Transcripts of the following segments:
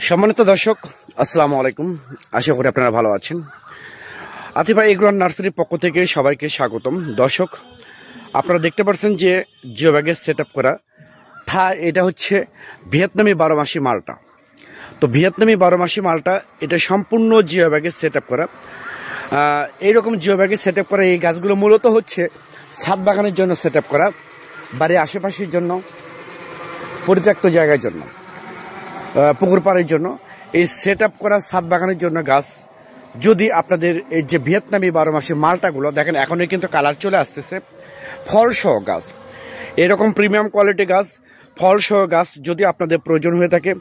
সম্মানিত দর্শক, আসসালামু আলাইকুম। আশা করি আপনারা ভালো আছেন। আতিফা এগ্রো নার্সারির পক্ষ থেকে সবাইকে স্বাগতম। দর্শক, আপনারা দেখতে পাচ্ছেন যে জিও ব্যাগের সেট আপ করা এটা হচ্ছে ভিয়েতনামি 12 মাসি মালটা। তো ভিয়েতনামি 12 মাসি মালটা এটা সম্পূর্ণ জিও ব্যাগের সেট আপ করা। এইরকম জিও ব্যাগের সেট আপ করা এই গাছগুলো মূলত হচ্ছে ছাদ বাগানের জন্য সেট আপ করা, বাড়ির আশেপাশের জন্য, পরিত্যক্ত জায়গার জন্য, পুকুর পাড়ের জন্য এই সেট আপ করা ছাদ বাগানের জন্য গাছ। যদি আপনাদের এই যে ভিয়েতনামি 12 মাসের মালটাগুলো দেখেন, এখনই কিন্তু কালার চলে আসতেছে, ফলসহ গাছ, এরকম প্রিমিয়াম কোয়ালিটি গাছ, ফলসহ গাছ যদি আপনাদের প্রয়োজন হয়ে থাকে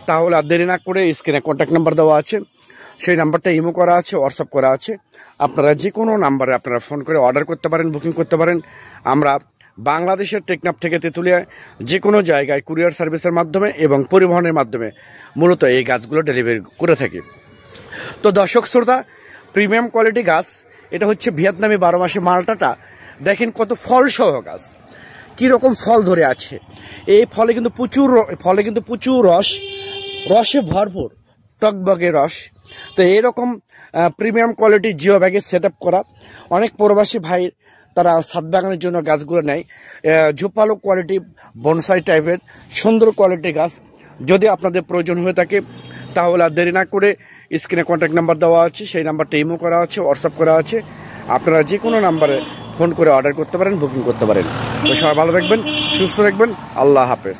তাহলে আর দেরি না করে স্ক্রিনে কন্ট্যাক্ট নাম্বার দেওয়া আছে, সেই নাম্বারটা ইমো করা আছে, হোয়াটসঅ্যাপ করা আছে। আপনারা যে কোনো নাম্বারে আপনারা ফোন করে অর্ডার করতে পারেন, বুকিং করতে পারেন। আমরা বাংলাদেশের টেকনাফ থেকে তেঁতুলিয়ায় যে কোনো জায়গায় কুরিয়ার সার্ভিসের মাধ্যমে এবং পরিবহনের মাধ্যমে মূলত এই গাছগুলো ডেলিভারি করে থাকি। তো দর্শক শ্রোতা, প্রিমিয়াম কোয়ালিটি গাছ, এটা হচ্ছে ভিয়েতনামি 12 মাসে মালটাটা। দেখেন কত ফলসহ গাছ, কীরকম ফল ধরে আছে। এই ফলে কিন্তু প্রচুর রসে ভরপুর, টকবগে রস। তো এরকম প্রিমিয়াম কোয়ালিটি জিও ব্যাগে সেট আপ করা অনেক প্রবাসী ভাই তারা ছাদ বাগানের জন্য গাছগুলো নেয়। ঝোপালো কোয়ালিটি বনসাই টাইপের সুন্দর কোয়ালিটির গাছ যদি আপনাদের প্রয়োজন হয়ে থাকে তাহলে আর দেরি না করে স্ক্রিনে কন্ট্যাক্ট নাম্বার দেওয়া আছে, সেই নাম্বারটা ইমো করা আছে, হোয়াটসঅ্যাপ করা আছে। আপনারা যে কোনো নাম্বারে ফোন করে অর্ডার করতে পারেন, বুকিং করতে পারেন। তো সবাই ভালো থাকবেন, সুস্থ থাকবেন। আল্লাহ হাফেজ।